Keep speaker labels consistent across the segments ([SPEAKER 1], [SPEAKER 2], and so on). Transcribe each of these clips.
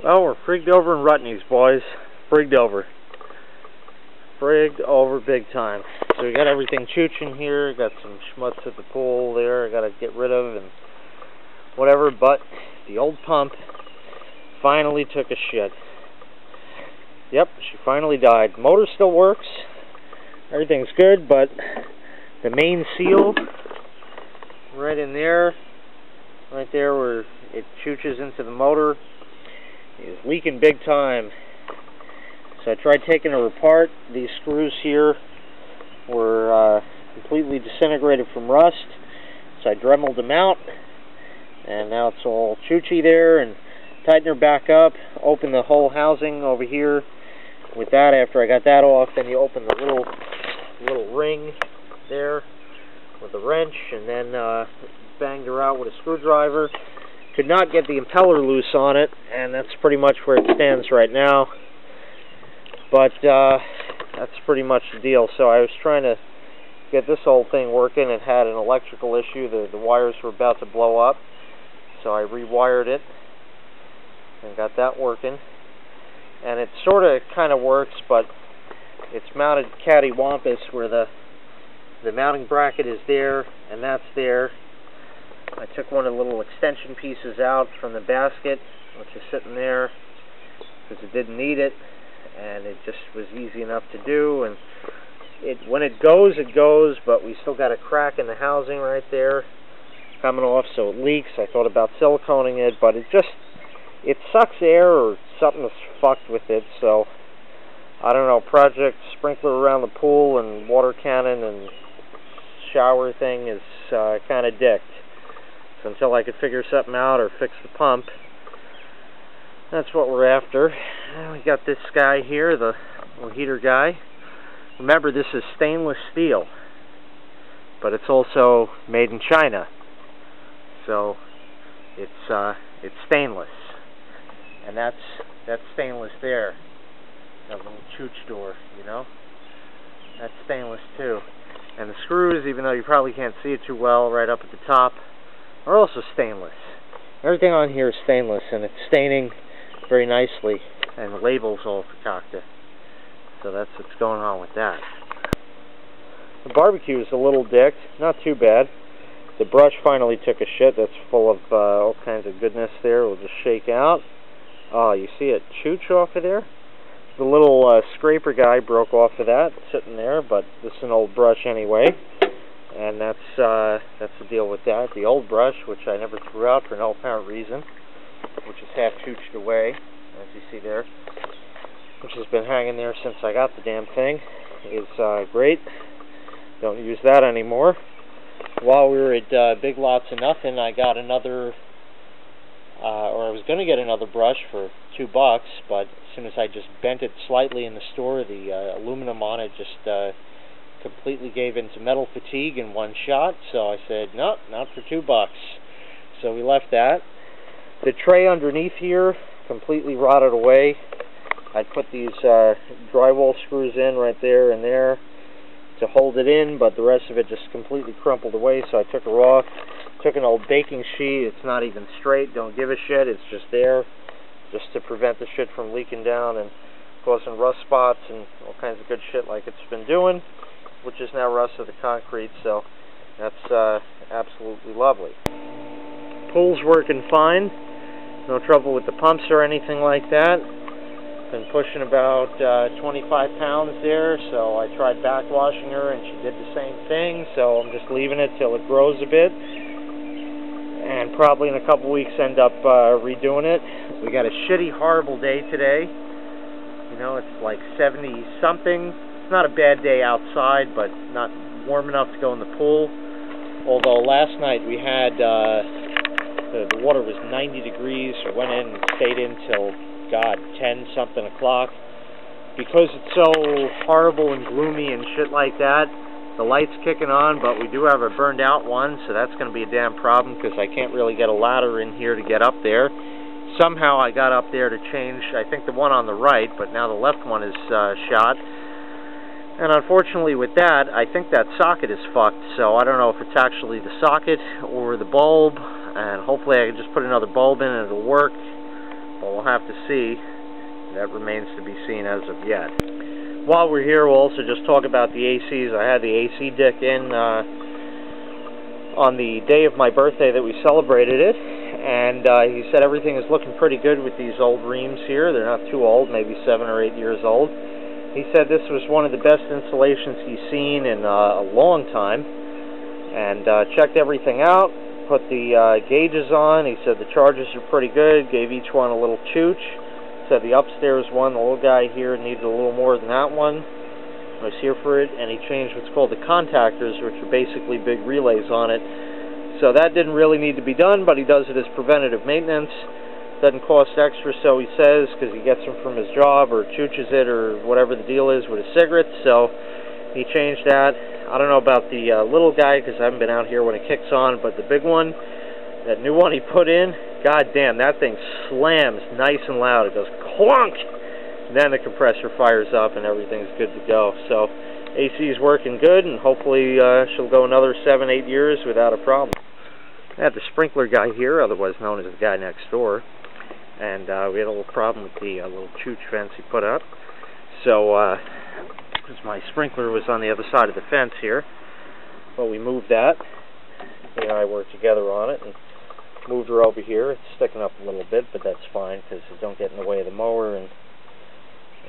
[SPEAKER 1] Well, we're frigged over in Rutney's, boys. Frigged over. Frigged over big time. So we got everything chooching here. Got some schmutz at the pool there I gotta get rid of and whatever, but the old pump finally took a shit. Yep, she finally died. Motor still works. Everything's good, but the main seal right in there, right there where it chooches into the motor, is leaking big time. So I tried taking her apart. These screws here were completely disintegrated from rust, so I Dremeled them out, and now it's all choochy there, and tighten her back up, open the whole housing over here. With that, after I got that off, then you open the little ring there with a wrench, and then banged her out with a screwdriver. Could not get the impeller loose on it, and that's pretty much where it stands right now. But that's pretty much the deal. So I was trying to get this whole thing working. It had an electrical issue. The wires were about to blow up, so I rewired it and got that working. And it sort of kind of works, but it's mounted cattywampus where the mounting bracket is there and that's there. I took one of the little extension pieces out from the basket, which is sitting there, because it didn't need it, and it just was easy enough to do. And when it goes, but we still got a crack in the housing right there coming off, so it leaks. I thought about siliconing it, but it sucks air or something's fucked with it, so I don't know. Project sprinkler around the pool and water cannon and shower thing is kind of dicked. So until I could figure something out or fix the pump, that's what we're after. And we got this guy here, the little heater guy. Remember, this is stainless steel, but it's also made in China, so it's stainless. And that's stainless there. That little chooch door, you know? That's stainless too. And the screws, even though you probably can't see it too well right up at the top, are also stainless. Everything on here is stainless, and it's staining very nicely, and the label's all concocted. So that's what's going on with that. The barbecue is a little dicked, not too bad. The brush finally took a shit. That's full of all kinds of goodness there. We'll just shake out. Oh, you see it chooch off of there? The little scraper guy broke off of that, sitting there, but this is an old brush anyway. And that's the deal with that. The old brush, which I never threw out for no apparent reason, which is half chooched away, as you see there, which has been hanging there since I got the damn thing, is great. Don't use that anymore. While we were at Big Lots of Nothing, I got another, or I was going to get another brush for $2, but as soon as I just bent it slightly in the store, the aluminum on it just completely gave into metal fatigue in one shot. So I said, nope, not for $2. So we left that. The tray underneath here completely rotted away. I put these drywall screws in right there and there to hold it in, but the rest of it just completely crumpled away, so I took her off. Took an old baking sheet. It's not even straight. Don't give a shit. It's just there just to prevent the shit from leaking down and causing rust spots and all kinds of good shit like it's been doing, which is now rusted the concrete, so that's absolutely lovely. Pool's working fine. No trouble with the pumps or anything like that. Been pushing about 25 pounds there, so I tried backwashing her and she did the same thing, so I'm just leaving it till it grows a bit, and probably in a couple weeks end up redoing it. We got a shitty, horrible day today. You know, it's like 70 something. It's not a bad day outside, but not warm enough to go in the pool. Although last night we had the water was 90 degrees. We went in and stayed in till, God, 10 something o'clock. Because it's so horrible and gloomy and shit like that, the light's kicking on, but we do have a burned out one, so that's going to be a damn problem because I can't really get a ladder in here to get up there. Somehow I got up there to change, I think, the one on the right, but now the left one is shot. And unfortunately with that, I think that socket is fucked, so I don't know if it's actually the socket or the bulb, and hopefully I can just put another bulb in and it'll work. But we'll have to see. That remains to be seen as of yet. While we're here, we'll also just talk about the ACs. I had the AC dick in on the day of my birthday that we celebrated it, and he said everything is looking pretty good with these old reams here. They're not too old, maybe 7 or 8 years old. He said this was one of the best installations he's seen in a long time, and checked everything out, put the gauges on. He said the charges are pretty good, gave each one a little chooch. Said the upstairs one, the little guy here, needed a little more than that one. I was here for it, and he changed what's called the contactors, which are basically big relays on it. So that didn't really need to be done, but he does it as preventative maintenance. Doesn't cost extra, so he says, because he gets them from his job or chooches it or whatever the deal is with his cigarettes. So he changed that. I don't know about the little guy, because I haven't been out here when it kicks on, but the big one, that new one he put in, god damn, that thing slams nice and loud. It goes clunk! Then the compressor fires up and everything's good to go. So AC is working good, and hopefully she'll go another 7-8 years without a problem. I had the sprinkler guy here, otherwise known as the guy next door, and we had a little problem with the little chooch fence he put up. So because my sprinkler was on the other side of the fence here, but we moved that. He and I worked together on it and moved her over here. It's sticking up a little bit, but that's fine because it don't get in the way of the mower, and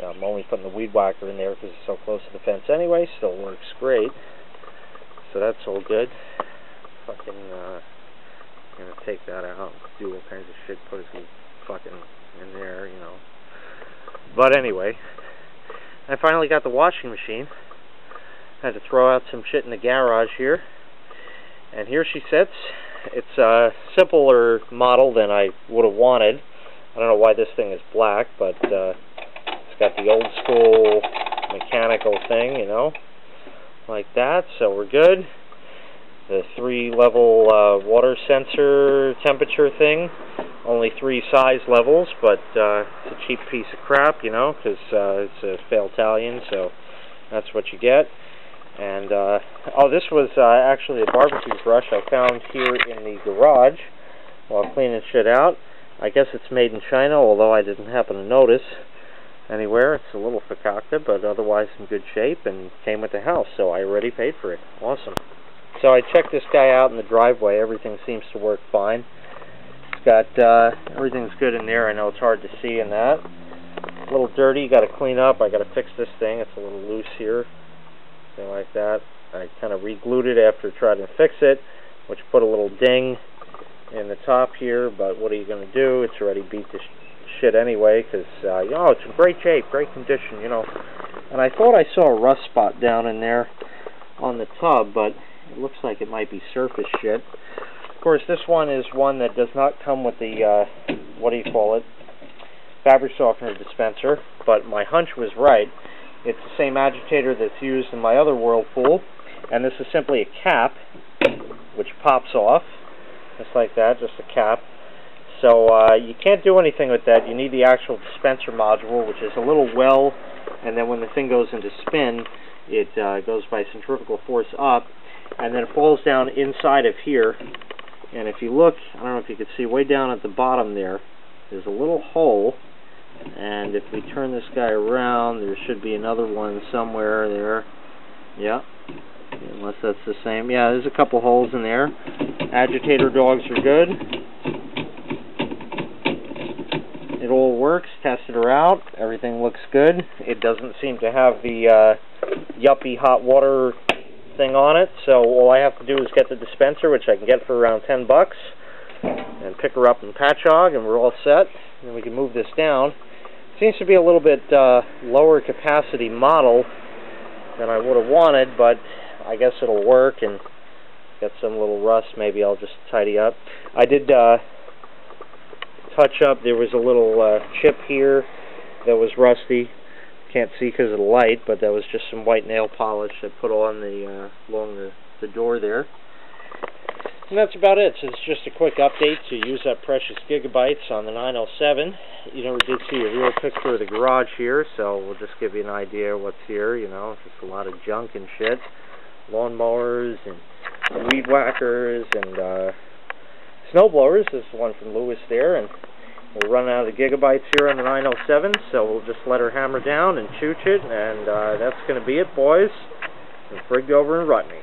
[SPEAKER 1] I'm only putting the weed whacker in there because it's so close to the fence anyway. Still works great, so that's all good. Fucking gonna take that out, do all kinds of shit, put it fucking in there, you know. But anyway, I finally got the washing machine. I had to throw out some shit in the garage here, and here she sits. It's a simpler model than I would have wanted. I don't know why this thing is black, but it's got the old school mechanical thing, you know, like that, so we're good. The 3-level water sensor temperature thing, only 3 size levels, but it's a cheap piece of crap, you know, because it's a failed Italian, so that's what you get. And, oh, this was actually a barbecue brush I found here in the garage while cleaning shit out. I guess it's made in China, although I didn't happen to notice anywhere. It's a little fakakta, but otherwise in good shape, and came with the house, so I already paid for it. Awesome. So I checked this guy out in the driveway. Everything seems to work fine. It's got, everything's good in there. I know it's hard to see in that. A little dirty, got to clean up. I got to fix this thing. It's a little loose here. Like that. I kind of re-glued it after trying to fix it, which put a little ding in the top here, but what are you going to do? It's already beat the shit anyway, because, you know, it's in great shape, great condition, you know. And I thought I saw a rust spot down in there on the tub, but it looks like it might be surface shit. Of course, this one is one that does not come with the, what do you call it, fabric softener dispenser, but my hunch was right. It's the same agitator that's used in my other Whirlpool, and this is simply a cap, which pops off, just like that, just a cap. So you can't do anything with that. You need the actual dispenser module, which is a little well, and then when the thing goes into spin, it goes by centrifugal force up, and then it falls down inside of here. And if you look, I don't know if you can see, way down at the bottom there, there's a little hole. And if we turn this guy around, there should be another one somewhere there. Yeah, unless that's the same. Yeah, there's a couple holes in there. Agitator dogs are good. It all works. Tested her out. Everything looks good. It doesn't seem to have the yuppie hot water thing on it. So all I have to do is get the dispenser, which I can get for around $10, and pick her up in Patchogue, and we're all set. And then we can move this down. Seems to be a little bit lower capacity model than I would have wanted, but I guess it'll work, and got some little rust. Maybe I'll just tidy up. I did touch up. There was a little chip here that was rusty. Can't see because of the light, but that was just some white nail polish I put on the along the door there. And that's about it. So it's just a quick update to use up precious gigabytes on the 907. You never did see a real picture of the garage here, so we'll just give you an idea of what's here. You know, just a lot of junk and shit. Lawnmowers and weed whackers and snow blowers. This is one from Lewis there, and We're running out of gigabytes here on the 907, so we'll just let her hammer down and chooch it, and that's going to be it, boys. It's rigged over and running.